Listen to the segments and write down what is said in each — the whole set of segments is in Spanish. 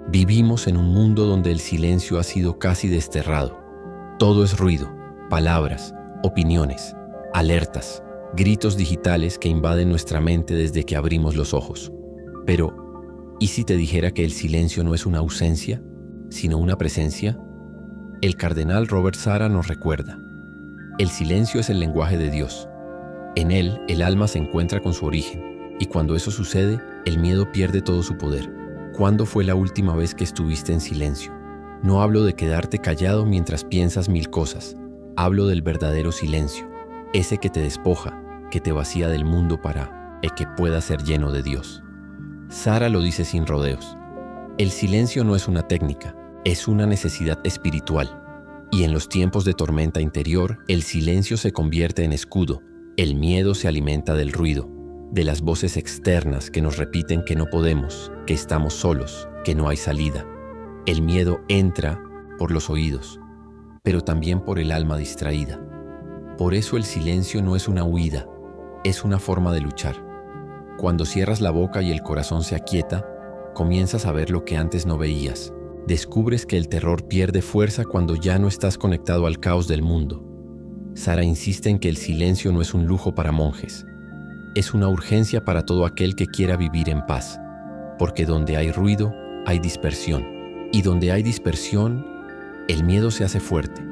Vivimos en un mundo donde el silencio ha sido casi desterrado. Todo es ruido, palabras, opiniones, alertas, gritos digitales que invaden nuestra mente desde que abrimos los ojos. Pero, ¿y si te dijera que el silencio no es una ausencia, sino una presencia? El cardenal Robert Sara nos recuerda: el silencio es el lenguaje de Dios. En él, el alma se encuentra con su origen, y cuando eso sucede, el miedo pierde todo su poder. ¿Cuándo fue la última vez que estuviste en silencio? No hablo de quedarte callado mientras piensas mil cosas. Hablo del verdadero silencio, ese que te despoja, que te vacía del mundo para que pueda ser lleno de Dios. Sara lo dice sin rodeos. El silencio no es una técnica, es una necesidad espiritual. Y en los tiempos de tormenta interior, el silencio se convierte en escudo. El miedo se alimenta del ruido, de las voces externas que nos repiten que no podemos, que estamos solos, que no hay salida. El miedo entra por los oídos, pero también por el alma distraída. Por eso el silencio no es una huida, es una forma de luchar. Cuando cierras la boca y el corazón se aquieta, comienzas a ver lo que antes no veías. Descubres que el terror pierde fuerza cuando ya no estás conectado al caos del mundo. Sara insiste en que el silencio no es un lujo para monjes. Es una urgencia para todo aquel que quiera vivir en paz, porque donde hay ruido, hay dispersión, y donde hay dispersión, el miedo se hace fuerte.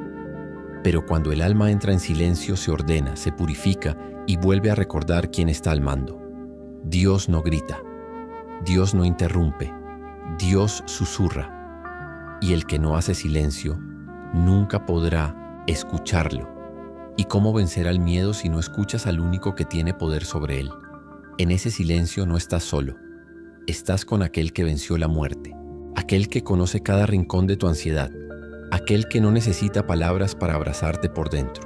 Pero cuando el alma entra en silencio, se ordena, se purifica y vuelve a recordar quién está al mando. Dios no grita, Dios no interrumpe, Dios susurra, y el que no hace silencio nunca podrá escucharlo. ¿Y cómo vencer al miedo si no escuchas al único que tiene poder sobre él? En ese silencio no estás solo. Estás con aquel que venció la muerte, aquel que conoce cada rincón de tu ansiedad, aquel que no necesita palabras para abrazarte por dentro.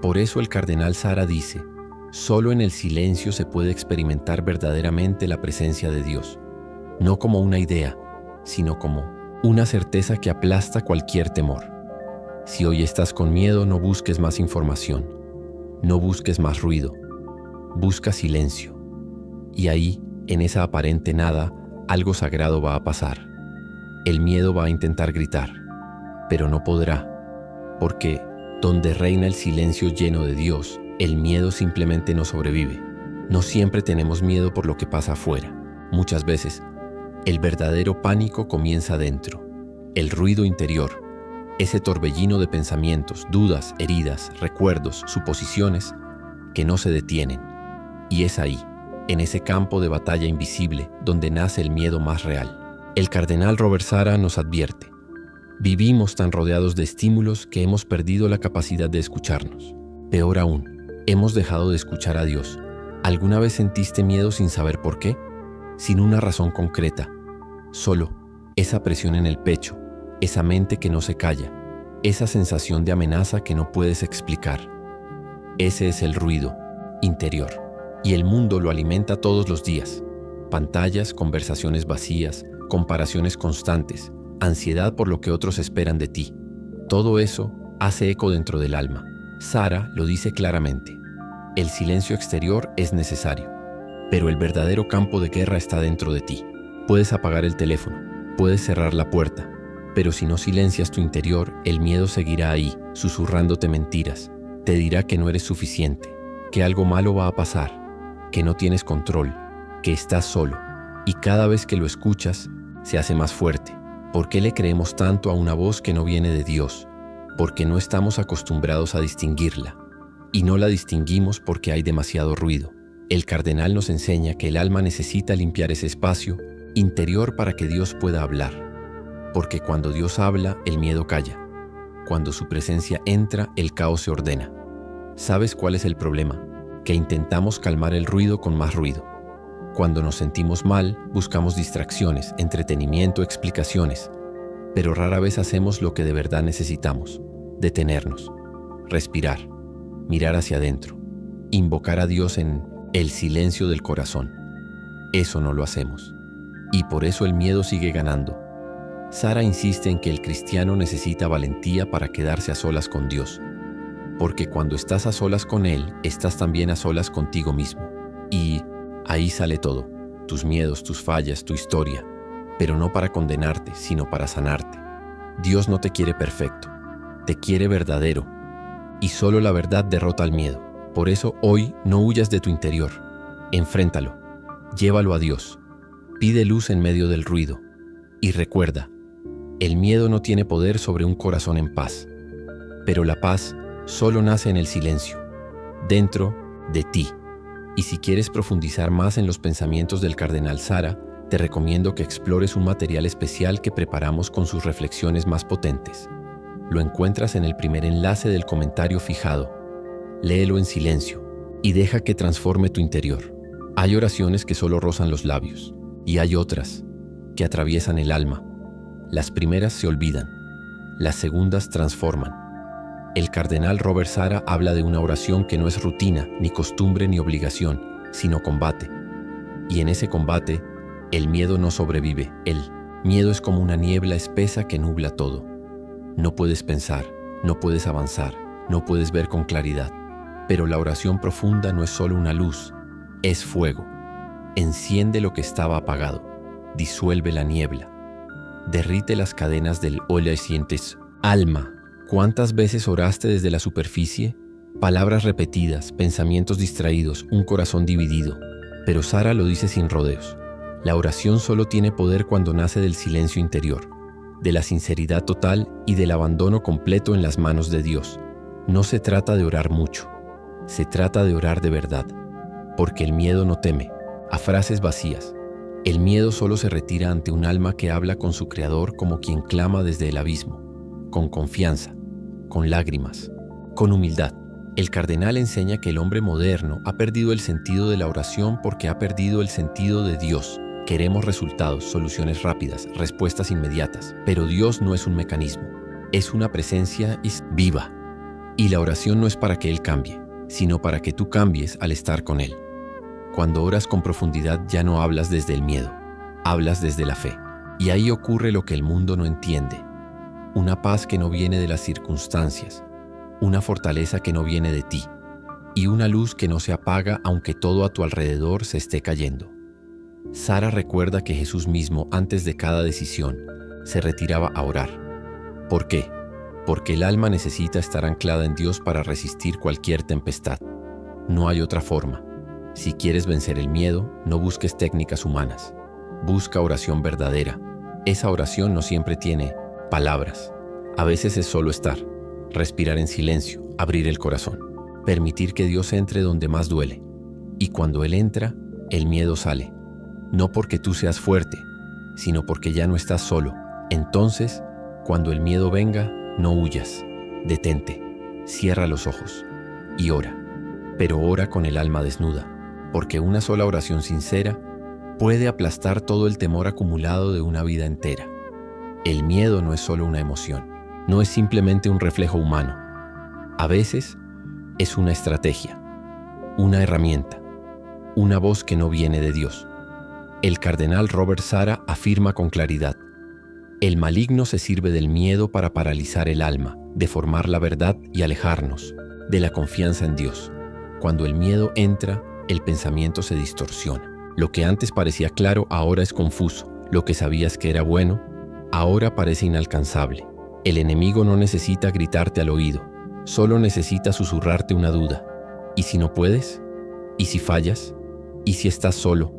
Por eso el cardenal Sara dice: solo en el silencio se puede experimentar verdaderamente la presencia de Dios, no como una idea, sino como una certeza que aplasta cualquier temor. Si hoy estás con miedo, no busques más información, no busques más ruido, busca silencio. Y ahí, en esa aparente nada, algo sagrado va a pasar. El miedo va a intentar gritar, pero no podrá, porque donde reina el silencio lleno de Dios, el miedo simplemente no sobrevive. No siempre tenemos miedo por lo que pasa afuera. Muchas veces, el verdadero pánico comienza dentro, el ruido interior. Ese torbellino de pensamientos, dudas, heridas, recuerdos, suposiciones que no se detienen. Y es ahí, en ese campo de batalla invisible, donde nace el miedo más real. El cardenal Robert Sara nos advierte: vivimos tan rodeados de estímulos que hemos perdido la capacidad de escucharnos. Peor aún, hemos dejado de escuchar a Dios. ¿Alguna vez sentiste miedo sin saber por qué? Sin una razón concreta. Solo esa presión en el pecho, esa mente que no se calla, esa sensación de amenaza que no puedes explicar. Ese es el ruido interior, y el mundo lo alimenta todos los días. Pantallas, conversaciones vacías, comparaciones constantes, ansiedad por lo que otros esperan de ti. Todo eso hace eco dentro del alma. Sara lo dice claramente: el silencio exterior es necesario, pero el verdadero campo de guerra está dentro de ti. Puedes apagar el teléfono, puedes cerrar la puerta, pero si no silencias tu interior, el miedo seguirá ahí, susurrándote mentiras. Te dirá que no eres suficiente, que algo malo va a pasar, que no tienes control, que estás solo. Y cada vez que lo escuchas, se hace más fuerte. ¿Por qué le creemos tanto a una voz que no viene de Dios? Porque no estamos acostumbrados a distinguirla. Y no la distinguimos porque hay demasiado ruido. El cardenal nos enseña que el alma necesita limpiar ese espacio interior para que Dios pueda hablar. Porque cuando Dios habla, el miedo calla. Cuando su presencia entra, el caos se ordena. ¿Sabes cuál es el problema? Que intentamos calmar el ruido con más ruido. Cuando nos sentimos mal, buscamos distracciones, entretenimiento, explicaciones, pero rara vez hacemos lo que de verdad necesitamos: detenernos, respirar, mirar hacia adentro, invocar a Dios en el silencio del corazón. Eso no lo hacemos, y por eso el miedo sigue ganando. Sara insiste en que el cristiano necesita valentía para quedarse a solas con Dios, porque cuando estás a solas con Él, estás también a solas contigo mismo. Y ahí sale todo: tus miedos, tus fallas, tu historia. pero no para condenarte, sino para sanarte. Dios no te quiere perfecto, te quiere verdadero, y solo la verdad derrota al miedo. Por eso hoy no huyas de tu interior, enfréntalo, llévalo a Dios, pide luz en medio del ruido, y recuerda, el miedo no tiene poder sobre un corazón en paz, pero la paz solo nace en el silencio, dentro de ti. Y si quieres profundizar más en los pensamientos del Cardenal Sara, te recomiendo que explores un material especial que preparamos con sus reflexiones más potentes. Lo encuentras en el primer enlace del comentario fijado. Léelo en silencio y deja que transforme tu interior. Hay oraciones que solo rozan los labios y hay otras que atraviesan el alma. Las primeras se olvidan, las segundas transforman. El Cardenal Robert Sara habla de una oración que no es rutina, ni costumbre, ni obligación, sino combate. Y en ese combate, el miedo no sobrevive. El miedo es como una niebla espesa que nubla todo. No puedes pensar, no puedes avanzar, no puedes ver con claridad. Pero la oración profunda no es solo una luz, es fuego. Enciende lo que estaba apagado, disuelve la niebla, derrite las cadenas del hola y sientes. Alma, ¿cuántas veces oraste desde la superficie? Palabras repetidas, pensamientos distraídos, un corazón dividido. Pero Sara lo dice sin rodeos. La oración solo tiene poder cuando nace del silencio interior, de la sinceridad total y del abandono completo en las manos de Dios. No se trata de orar mucho, se trata de orar de verdad, porque el miedo no teme a frases vacías. El miedo solo se retira ante un alma que habla con su Creador como quien clama desde el abismo, con confianza, con lágrimas, con humildad. El cardenal enseña que el hombre moderno ha perdido el sentido de la oración porque ha perdido el sentido de Dios. Queremos resultados, soluciones rápidas, respuestas inmediatas, pero Dios no es un mecanismo, es una presencia viva. Y la oración no es para que Él cambie, sino para que tú cambies al estar con Él. Cuando oras con profundidad ya no hablas desde el miedo, hablas desde la fe. Y ahí ocurre lo que el mundo no entiende. Una paz que no viene de las circunstancias, una fortaleza que no viene de ti, y una luz que no se apaga aunque todo a tu alrededor se esté cayendo. Sara recuerda que Jesús mismo, antes de cada decisión, se retiraba a orar. ¿Por qué? Porque el alma necesita estar anclada en Dios para resistir cualquier tempestad. No hay otra forma. Si quieres vencer el miedo, no busques técnicas humanas. Busca oración verdadera. Esa oración no siempre tiene palabras. A veces es solo estar, respirar en silencio, abrir el corazón, permitir que Dios entre donde más duele. Y cuando Él entra, el miedo sale. No porque tú seas fuerte, sino porque ya no estás solo. Entonces, cuando el miedo venga, no huyas. Detente, cierra los ojos y ora. Pero ora con el alma desnuda, porque una sola oración sincera puede aplastar todo el temor acumulado de una vida entera. El miedo no es solo una emoción, no es simplemente un reflejo humano. A veces es una estrategia, una herramienta, una voz que no viene de Dios. El cardenal Robert Sara afirma con claridad: el maligno se sirve del miedo para paralizar el alma, deformar la verdad y alejarnos de la confianza en Dios. Cuando el miedo entra, el pensamiento se distorsiona. Lo que antes parecía claro ahora es confuso. Lo que sabías que era bueno, ahora parece inalcanzable. El enemigo no necesita gritarte al oído, solo necesita susurrarte una duda. ¿Y si no puedes? ¿Y si fallas? ¿Y si estás solo?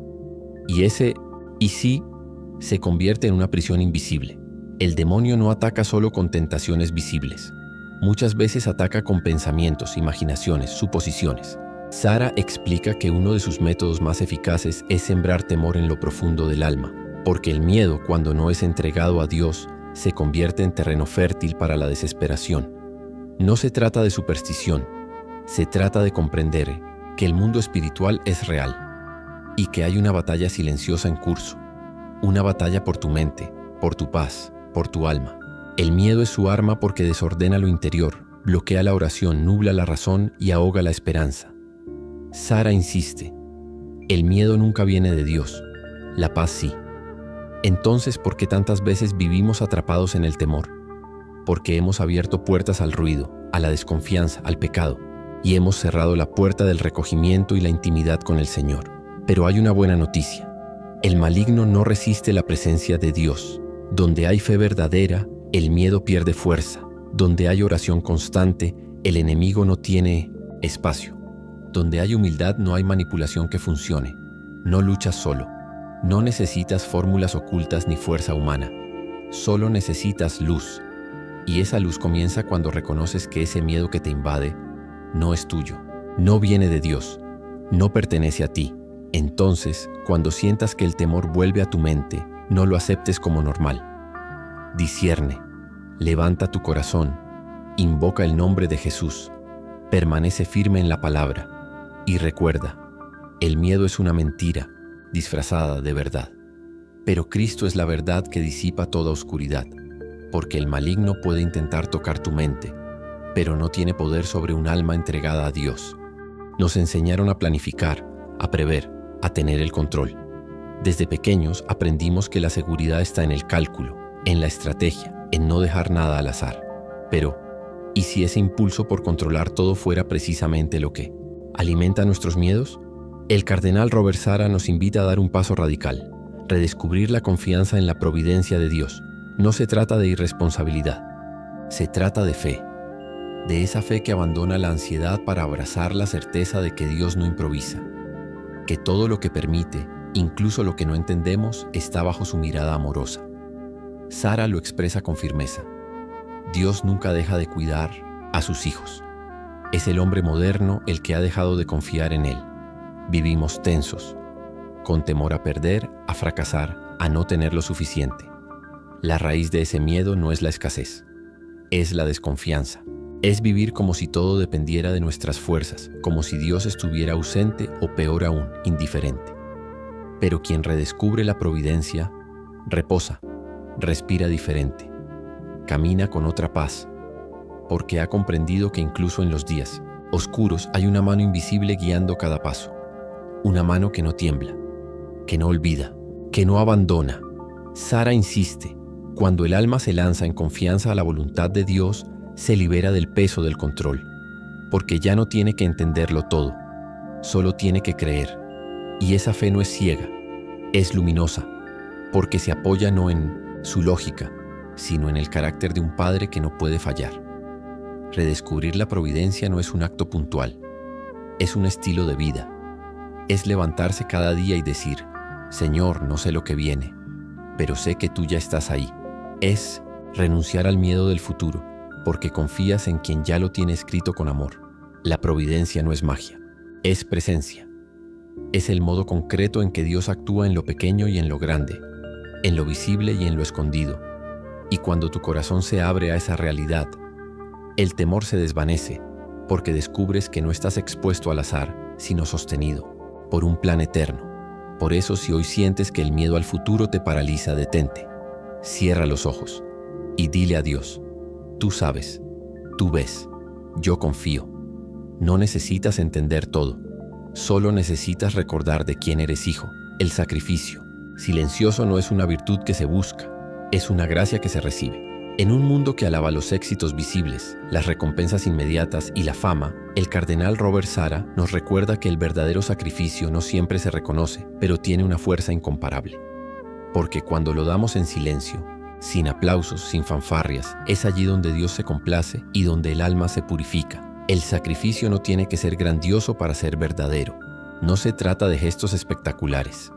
Y ese «y si» se convierte en una prisión invisible. El demonio no ataca solo con tentaciones visibles. Muchas veces ataca con pensamientos, imaginaciones, suposiciones. Sara explica que uno de sus métodos más eficaces es sembrar temor en lo profundo del alma, porque el miedo, cuando no es entregado a Dios, se convierte en terreno fértil para la desesperación. No se trata de superstición, se trata de comprender que el mundo espiritual es real y que hay una batalla silenciosa en curso, una batalla por tu mente, por tu paz, por tu alma. El miedo es su arma porque desordena lo interior, bloquea la oración, nubla la razón y ahoga la esperanza. Sara insiste: el miedo nunca viene de Dios, la paz sí. Entonces, ¿por qué tantas veces vivimos atrapados en el temor? Porque hemos abierto puertas al ruido, a la desconfianza, al pecado, y hemos cerrado la puerta del recogimiento y la intimidad con el Señor. Pero hay una buena noticia. El maligno no resiste la presencia de Dios. Donde hay fe verdadera, el miedo pierde fuerza. Donde hay oración constante, el enemigo no tiene espacio. Donde hay humildad no hay manipulación que funcione. No luchas solo. No necesitas fórmulas ocultas ni fuerza humana. Solo necesitas luz. Y esa luz comienza cuando reconoces que ese miedo que te invade no es tuyo, no viene de Dios, no pertenece a ti. Entonces, cuando sientas que el temor vuelve a tu mente, no lo aceptes como normal. Discierne, levanta tu corazón, invoca el nombre de Jesús, permanece firme en la palabra y recuerda, el miedo es una mentira disfrazada de verdad. Pero Cristo es la verdad que disipa toda oscuridad, porque el maligno puede intentar tocar tu mente, pero no tiene poder sobre un alma entregada a Dios. Nos enseñaron a planificar, a prever, a tener el control. Desde pequeños aprendimos que la seguridad está en el cálculo, en la estrategia, en no dejar nada al azar. Pero, ¿y si ese impulso por controlar todo fuera precisamente lo que alimenta nuestros miedos? El cardenal Robert Sara nos invita a dar un paso radical, redescubrir la confianza en la providencia de Dios. No se trata de irresponsabilidad, se trata de fe, de esa fe que abandona la ansiedad para abrazar la certeza de que Dios no improvisa, que todo lo que permite, incluso lo que no entendemos, está bajo su mirada amorosa. Sara lo expresa con firmeza. Dios nunca deja de cuidar a sus hijos. Es el hombre moderno el que ha dejado de confiar en él. Vivimos tensos, con temor a perder, a fracasar, a no tener lo suficiente. La raíz de ese miedo no es la escasez, es la desconfianza. Es vivir como si todo dependiera de nuestras fuerzas, como si Dios estuviera ausente o peor aún, indiferente. Pero quien redescubre la providencia, reposa, respira diferente, camina con otra paz, porque ha comprendido que incluso en los días oscuros hay una mano invisible guiando cada paso, una mano que no tiembla, que no olvida, que no abandona. Sara insiste, cuando el alma se lanza en confianza a la voluntad de Dios, se libera del peso del control, porque ya no tiene que entenderlo todo, solo tiene que creer. Y esa fe no es ciega, es luminosa, porque se apoya no en su lógica, sino en el carácter de un padre que no puede fallar. Redescubrir la providencia no es un acto puntual, es un estilo de vida. Es levantarse cada día y decir, Señor, no sé lo que viene, pero sé que tú ya estás ahí. Es renunciar al miedo del futuro, porque confías en quien ya lo tiene escrito con amor. La providencia no es magia, es presencia. Es el modo concreto en que Dios actúa en lo pequeño y en lo grande, en lo visible y en lo escondido. Y cuando tu corazón se abre a esa realidad, el temor se desvanece, porque descubres que no estás expuesto al azar, sino sostenido por un plan eterno. Por eso, si hoy sientes que el miedo al futuro te paraliza, detente, cierra los ojos y dile a Dios, tú sabes, tú ves, yo confío. No necesitas entender todo, solo necesitas recordar de quién eres hijo. El sacrificio silencioso no es una virtud que se busca, es una gracia que se recibe. En un mundo que alaba los éxitos visibles, las recompensas inmediatas y la fama, el cardenal Robert Sara nos recuerda que el verdadero sacrificio no siempre se reconoce, pero tiene una fuerza incomparable. Porque cuando lo damos en silencio, sin aplausos, sin fanfarrias, es allí donde Dios se complace y donde el alma se purifica. El sacrificio no tiene que ser grandioso para ser verdadero. No se trata de gestos espectaculares.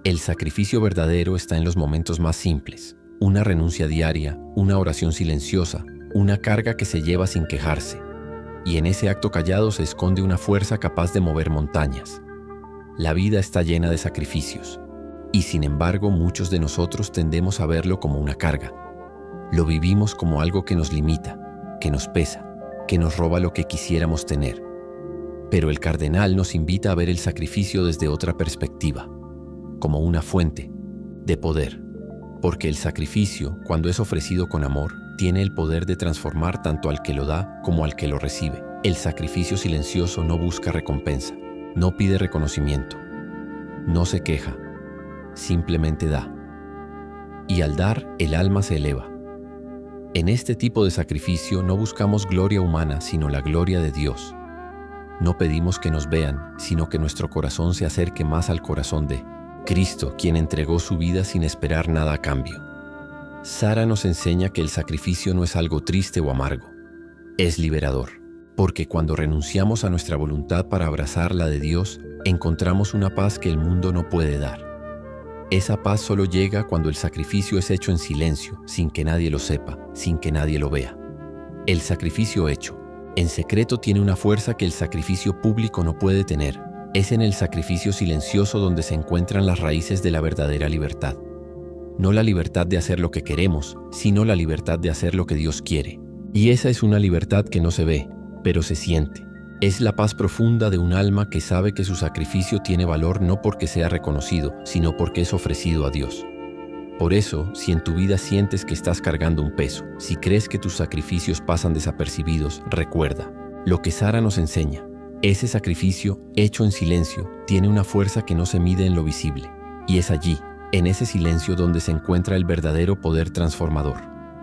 El sacrificio verdadero está en los momentos más simples. Una renuncia diaria, una oración silenciosa, una carga que se lleva sin quejarse. Y en ese acto callado se esconde una fuerza capaz de mover montañas. La vida está llena de sacrificios. Y sin embargo, muchos de nosotros tendemos a verlo como una carga. Lo vivimos como algo que nos limita, que nos pesa, que nos roba lo que quisiéramos tener. Pero el cardenal nos invita a ver el sacrificio desde otra perspectiva, como una fuente de poder. Porque el sacrificio, cuando es ofrecido con amor, tiene el poder de transformar tanto al que lo da como al que lo recibe. El sacrificio silencioso no busca recompensa, no pide reconocimiento, no se queja, simplemente da. Y al dar, el alma se eleva. En este tipo de sacrificio no buscamos gloria humana, sino la gloria de Dios. No pedimos que nos vean, sino que nuestro corazón se acerque más al corazón de Cristo, quien entregó su vida sin esperar nada a cambio. Sara nos enseña que el sacrificio no es algo triste o amargo, es liberador, porque cuando renunciamos a nuestra voluntad para abrazar la de Dios, encontramos una paz que el mundo no puede dar. Esa paz solo llega cuando el sacrificio es hecho en silencio, sin que nadie lo sepa, sin que nadie lo vea. El sacrificio hecho en secreto tiene una fuerza que el sacrificio público no puede tener. Es en el sacrificio silencioso donde se encuentran las raíces de la verdadera libertad. No la libertad de hacer lo que queremos, sino la libertad de hacer lo que Dios quiere. Y esa es una libertad que no se ve, pero se siente. Es la paz profunda de un alma que sabe que su sacrificio tiene valor no porque sea reconocido, sino porque es ofrecido a Dios. Por eso, si en tu vida sientes que estás cargando un peso, si crees que tus sacrificios pasan desapercibidos, recuerda lo que Sara nos enseña. Ese sacrificio, hecho en silencio, tiene una fuerza que no se mide en lo visible. Y es allí, en ese silencio, donde se encuentra el verdadero poder transformador.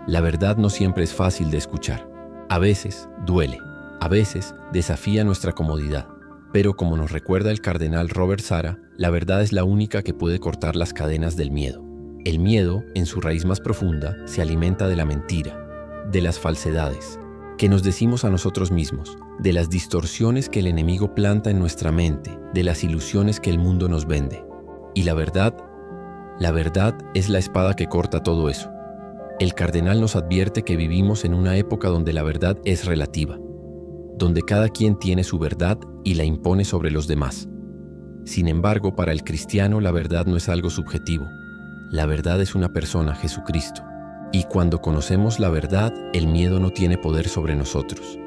La verdad no siempre es fácil de escuchar. A veces duele, a veces desafía nuestra comodidad. Pero como nos recuerda el cardenal Robert Sara, la verdad es la única que puede cortar las cadenas del miedo. El miedo, en su raíz más profunda, se alimenta de la mentira, de las falsedades que nos decimos a nosotros mismos, de las distorsiones que el enemigo planta en nuestra mente, de las ilusiones que el mundo nos vende. Y la verdad es la espada que corta todo eso. El cardenal nos advierte que vivimos en una época donde la verdad es relativa, donde cada quien tiene su verdad y la impone sobre los demás. Sin embargo, para el cristiano la verdad no es algo subjetivo. La verdad es una persona, Jesucristo. Y cuando conocemos la verdad, el miedo no tiene poder sobre nosotros,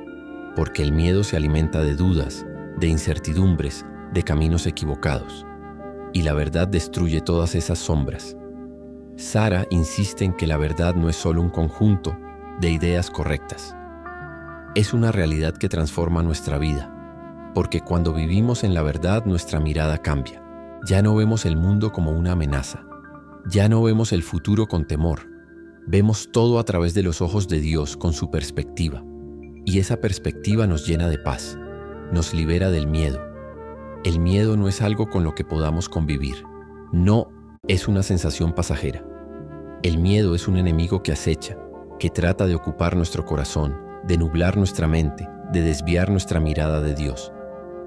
porque el miedo se alimenta de dudas, de incertidumbres, de caminos equivocados. Y la verdad destruye todas esas sombras. Sara insiste en que la verdad no es solo un conjunto de ideas correctas. Es una realidad que transforma nuestra vida, porque cuando vivimos en la verdad nuestra mirada cambia. Ya no vemos el mundo como una amenaza, ya no vemos el futuro con temor. Vemos todo a través de los ojos de Dios con su perspectiva, y esa perspectiva nos llena de paz, nos libera del miedo. El miedo no es algo con lo que podamos convivir, no es una sensación pasajera. El miedo es un enemigo que acecha, que trata de ocupar nuestro corazón, de nublar nuestra mente, de desviar nuestra mirada de Dios.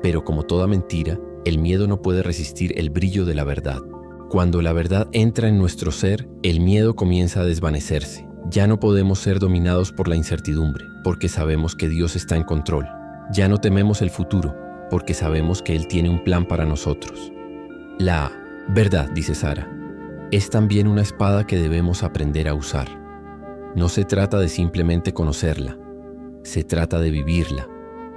Pero como toda mentira, el miedo no puede resistir el brillo de la verdad. Cuando la verdad entra en nuestro ser, el miedo comienza a desvanecerse. Ya no podemos ser dominados por la incertidumbre, porque sabemos que Dios está en control. Ya no tememos el futuro, porque sabemos que Él tiene un plan para nosotros. La verdad, dice Sara, es también una espada que debemos aprender a usar. No se trata de simplemente conocerla, se trata de vivirla,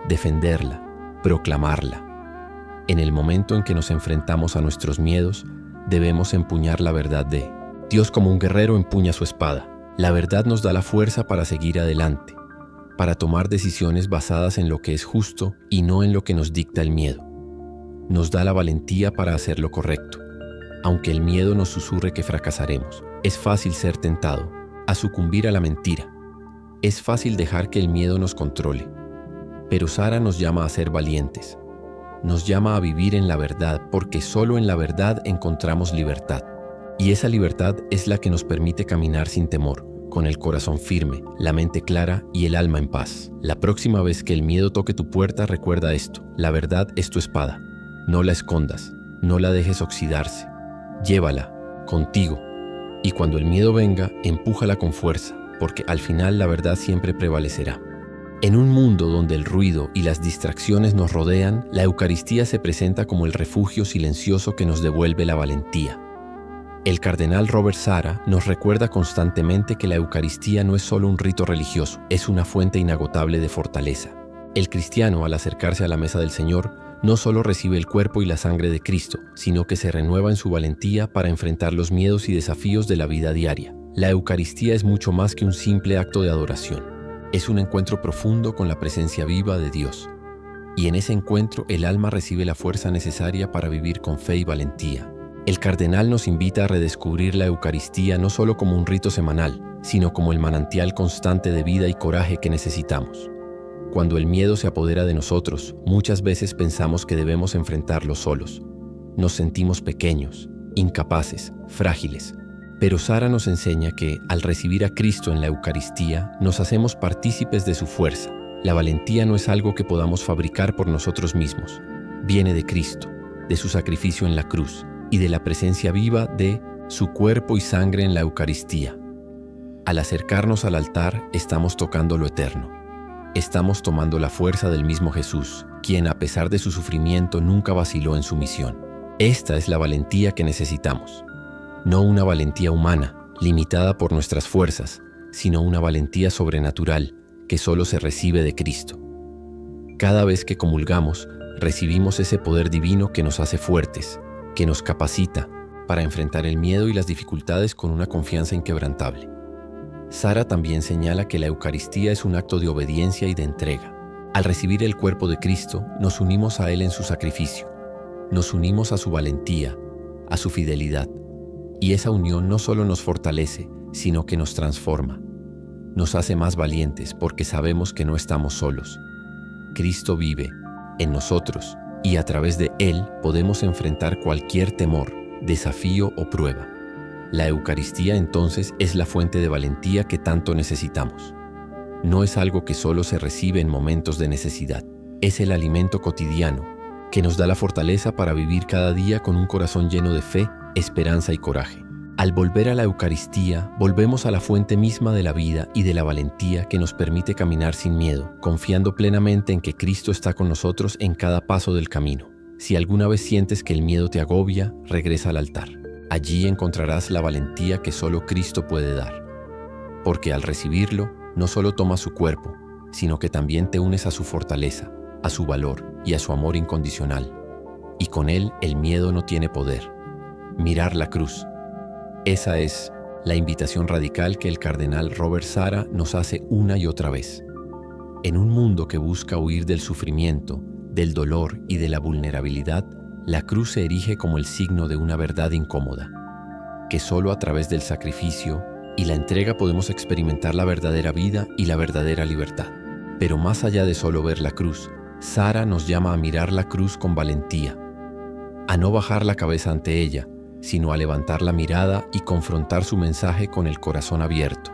defenderla, proclamarla. En el momento en que nos enfrentamos a nuestros miedos, debemos empuñar la verdad de Dios como un guerrero empuña su espada. La verdad nos da la fuerza para seguir adelante, para tomar decisiones basadas en lo que es justo y no en lo que nos dicta el miedo. Nos da la valentía para hacer lo correcto, aunque el miedo nos susurre que fracasaremos. Es fácil ser tentado a sucumbir a la mentira. Es fácil dejar que el miedo nos controle. Pero Sara nos llama a ser valientes. Nos llama a vivir en la verdad, porque solo en la verdad encontramos libertad. Y esa libertad es la que nos permite caminar sin temor, con el corazón firme, la mente clara y el alma en paz. La próxima vez que el miedo toque tu puerta, recuerda esto: la verdad es tu espada. No la escondas, no la dejes oxidarse. Llévala contigo. Y cuando el miedo venga, empújala con fuerza, porque al final la verdad siempre prevalecerá. En un mundo donde el ruido y las distracciones nos rodean, la Eucaristía se presenta como el refugio silencioso que nos devuelve la valentía. El cardenal Robert Sara nos recuerda constantemente que la Eucaristía no es solo un rito religioso, es una fuente inagotable de fortaleza. El cristiano, al acercarse a la mesa del Señor, no solo recibe el cuerpo y la sangre de Cristo, sino que se renueva en su valentía para enfrentar los miedos y desafíos de la vida diaria. La Eucaristía es mucho más que un simple acto de adoración. Es un encuentro profundo con la presencia viva de Dios. Y en ese encuentro el alma recibe la fuerza necesaria para vivir con fe y valentía. El cardenal nos invita a redescubrir la Eucaristía no solo como un rito semanal, sino como el manantial constante de vida y coraje que necesitamos. Cuando el miedo se apodera de nosotros, muchas veces pensamos que debemos enfrentarlo solos. Nos sentimos pequeños, incapaces, frágiles. Pero Sara nos enseña que, al recibir a Cristo en la Eucaristía, nos hacemos partícipes de su fuerza. La valentía no es algo que podamos fabricar por nosotros mismos. Viene de Cristo, de su sacrificio en la cruz y de la presencia viva de su cuerpo y sangre en la Eucaristía. Al acercarnos al altar, estamos tocando lo eterno. Estamos tomando la fuerza del mismo Jesús, quien a pesar de su sufrimiento nunca vaciló en su misión. Esta es la valentía que necesitamos. No una valentía humana, limitada por nuestras fuerzas, sino una valentía sobrenatural que solo se recibe de Cristo. Cada vez que comulgamos, recibimos ese poder divino que nos hace fuertes, que nos capacita para enfrentar el miedo y las dificultades con una confianza inquebrantable. Sara también señala que la Eucaristía es un acto de obediencia y de entrega. Al recibir el cuerpo de Cristo, nos unimos a Él en su sacrificio. Nos unimos a su valentía, a su fidelidad. Y esa unión no solo nos fortalece, sino que nos transforma. Nos hace más valientes porque sabemos que no estamos solos. Cristo vive en nosotros y a través de Él podemos enfrentar cualquier temor, desafío o prueba. La Eucaristía entonces es la fuente de valentía que tanto necesitamos. No es algo que solo se recibe en momentos de necesidad. Es el alimento cotidiano que nos da la fortaleza para vivir cada día con un corazón lleno de fe, esperanza y coraje. Al volver a la Eucaristía, volvemos a la fuente misma de la vida y de la valentía que nos permite caminar sin miedo, confiando plenamente en que Cristo está con nosotros en cada paso del camino. Si alguna vez sientes que el miedo te agobia, regresa al altar. Allí encontrarás la valentía que solo Cristo puede dar. Porque al recibirlo, no solo tomas su cuerpo, sino que también te unes a su fortaleza, a su valor y a su amor incondicional. Y con él el miedo no tiene poder. Mirar la cruz. Esa es la invitación radical que el cardenal Robert Sara nos hace una y otra vez. En un mundo que busca huir del sufrimiento, del dolor y de la vulnerabilidad, la cruz se erige como el signo de una verdad incómoda, que solo a través del sacrificio y la entrega podemos experimentar la verdadera vida y la verdadera libertad. Pero más allá de solo ver la cruz, Sara nos llama a mirar la cruz con valentía, a no bajar la cabeza ante ella, sino a levantar la mirada y confrontar su mensaje con el corazón abierto.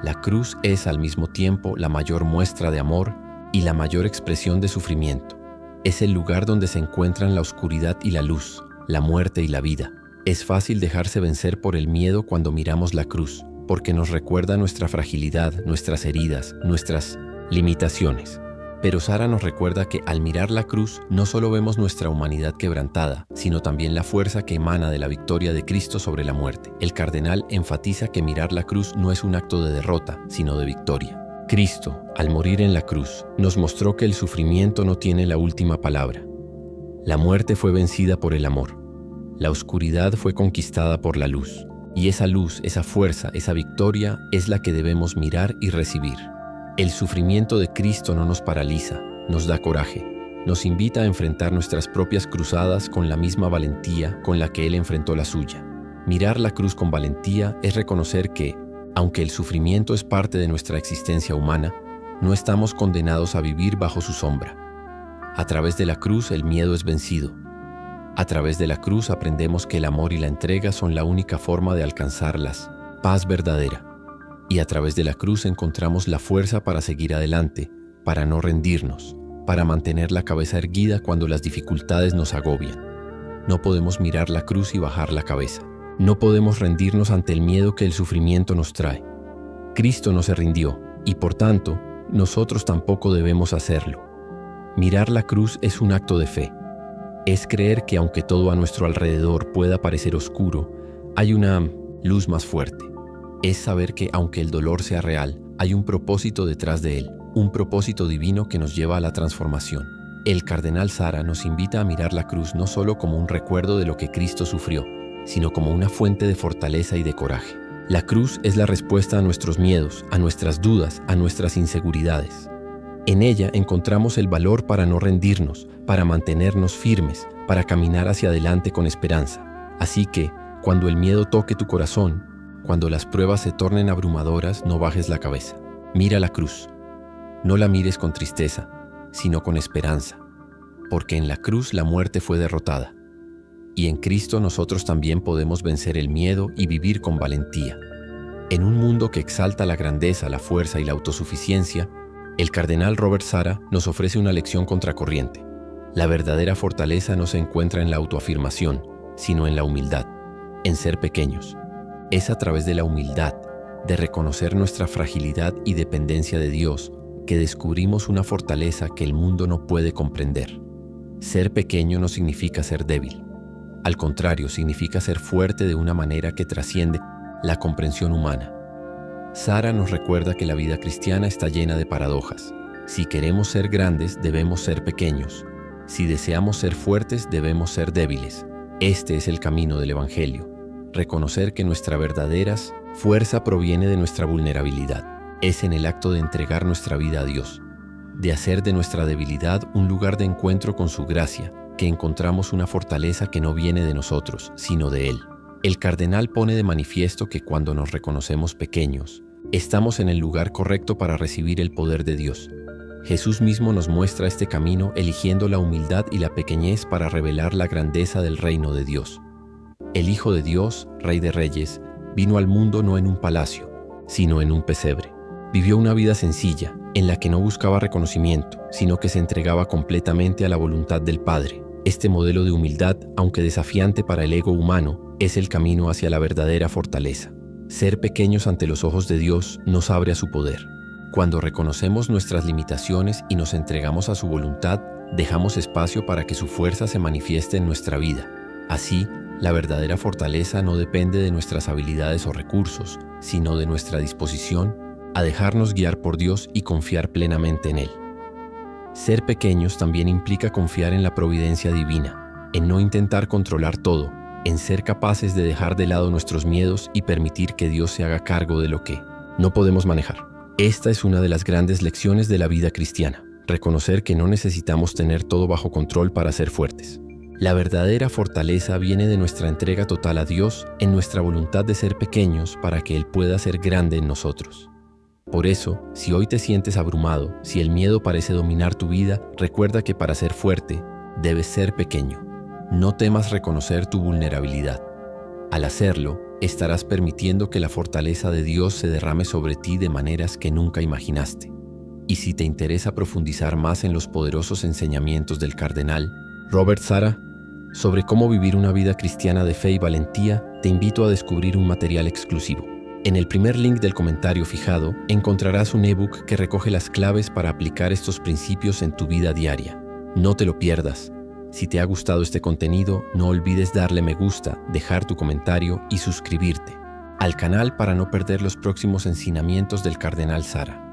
La cruz es al mismo tiempo la mayor muestra de amor y la mayor expresión de sufrimiento. Es el lugar donde se encuentran la oscuridad y la luz, la muerte y la vida. Es fácil dejarse vencer por el miedo cuando miramos la cruz, porque nos recuerda nuestra fragilidad, nuestras heridas, nuestras limitaciones. Pero Sara nos recuerda que al mirar la cruz no solo vemos nuestra humanidad quebrantada, sino también la fuerza que emana de la victoria de Cristo sobre la muerte. El cardenal enfatiza que mirar la cruz no es un acto de derrota, sino de victoria. Cristo, al morir en la cruz, nos mostró que el sufrimiento no tiene la última palabra. La muerte fue vencida por el amor. La oscuridad fue conquistada por la luz. Y esa luz, esa fuerza, esa victoria es la que debemos mirar y recibir. El sufrimiento de Cristo no nos paraliza, nos da coraje, nos invita a enfrentar nuestras propias cruzadas con la misma valentía con la que Él enfrentó la suya. Mirar la cruz con valentía es reconocer que, aunque el sufrimiento es parte de nuestra existencia humana, no estamos condenados a vivir bajo su sombra. A través de la cruz el miedo es vencido. A través de la cruz aprendemos que el amor y la entrega son la única forma de alcanzar la paz verdadera. Y a través de la cruz encontramos la fuerza para seguir adelante, para no rendirnos, para mantener la cabeza erguida cuando las dificultades nos agobian. No podemos mirar la cruz y bajar la cabeza. No podemos rendirnos ante el miedo que el sufrimiento nos trae. Cristo no se rindió y por tanto, nosotros tampoco debemos hacerlo. Mirar la cruz es un acto de fe. Es creer que aunque todo a nuestro alrededor pueda parecer oscuro, hay una luz más fuerte. Es saber que aunque el dolor sea real, hay un propósito detrás de él, un propósito divino que nos lleva a la transformación. El cardenal Sara nos invita a mirar la cruz no solo como un recuerdo de lo que Cristo sufrió, sino como una fuente de fortaleza y de coraje. La cruz es la respuesta a nuestros miedos, a nuestras dudas, a nuestras inseguridades. En ella encontramos el valor para no rendirnos, para mantenernos firmes, para caminar hacia adelante con esperanza. Así que, cuando el miedo toque tu corazón, cuando las pruebas se tornen abrumadoras, no bajes la cabeza. Mira la cruz. No la mires con tristeza, sino con esperanza, porque en la cruz la muerte fue derrotada. y en Cristo nosotros también podemos vencer el miedo y vivir con valentía. En un mundo que exalta la grandeza, la fuerza y la autosuficiencia, el cardenal Robert Sarah nos ofrece una lección contracorriente. La verdadera fortaleza no se encuentra en la autoafirmación, sino en la humildad, en ser pequeños. Es a través de la humildad, de reconocer nuestra fragilidad y dependencia de Dios, que descubrimos una fortaleza que el mundo no puede comprender. Ser pequeño no significa ser débil. Al contrario, significa ser fuerte de una manera que trasciende la comprensión humana. Sarah nos recuerda que la vida cristiana está llena de paradojas. Si queremos ser grandes, debemos ser pequeños. Si deseamos ser fuertes, debemos ser débiles. Este es el camino del Evangelio. Reconocer que nuestra verdadera fuerza proviene de nuestra vulnerabilidad. Es en el acto de entregar nuestra vida a Dios, de hacer de nuestra debilidad un lugar de encuentro con su gracia, que encontramos una fortaleza que no viene de nosotros, sino de Él. El cardenal pone de manifiesto que cuando nos reconocemos pequeños, estamos en el lugar correcto para recibir el poder de Dios. Jesús mismo nos muestra este camino eligiendo la humildad y la pequeñez para revelar la grandeza del reino de Dios. El Hijo de Dios, Rey de Reyes, vino al mundo no en un palacio, sino en un pesebre. Vivió una vida sencilla, en la que no buscaba reconocimiento, sino que se entregaba completamente a la voluntad del Padre. Este modelo de humildad, aunque desafiante para el ego humano, es el camino hacia la verdadera fortaleza. Ser pequeños ante los ojos de Dios nos abre a su poder. Cuando reconocemos nuestras limitaciones y nos entregamos a su voluntad, dejamos espacio para que su fuerza se manifieste en nuestra vida. Así, la verdadera fortaleza no depende de nuestras habilidades o recursos, sino de nuestra disposición a dejarnos guiar por Dios y confiar plenamente en Él. Ser pequeños también implica confiar en la providencia divina, en no intentar controlar todo, en ser capaces de dejar de lado nuestros miedos y permitir que Dios se haga cargo de lo que no podemos manejar. Esta es una de las grandes lecciones de la vida cristiana, reconocer que no necesitamos tener todo bajo control para ser fuertes. La verdadera fortaleza viene de nuestra entrega total a Dios en nuestra voluntad de ser pequeños para que Él pueda ser grande en nosotros. Por eso, si hoy te sientes abrumado, si el miedo parece dominar tu vida, recuerda que para ser fuerte, debes ser pequeño. No temas reconocer tu vulnerabilidad. Al hacerlo, estarás permitiendo que la fortaleza de Dios se derrame sobre ti de maneras que nunca imaginaste. Y si te interesa profundizar más en los poderosos enseñamientos del cardenal Robert Sarah sobre cómo vivir una vida cristiana de fe y valentía, te invito a descubrir un material exclusivo. En el primer link del comentario fijado encontrarás un ebook que recoge las claves para aplicar estos principios en tu vida diaria. No te lo pierdas. Si te ha gustado este contenido, no olvides darle me gusta, dejar tu comentario y suscribirte al canal para no perder los próximos enseñamientos del cardenal Sarah.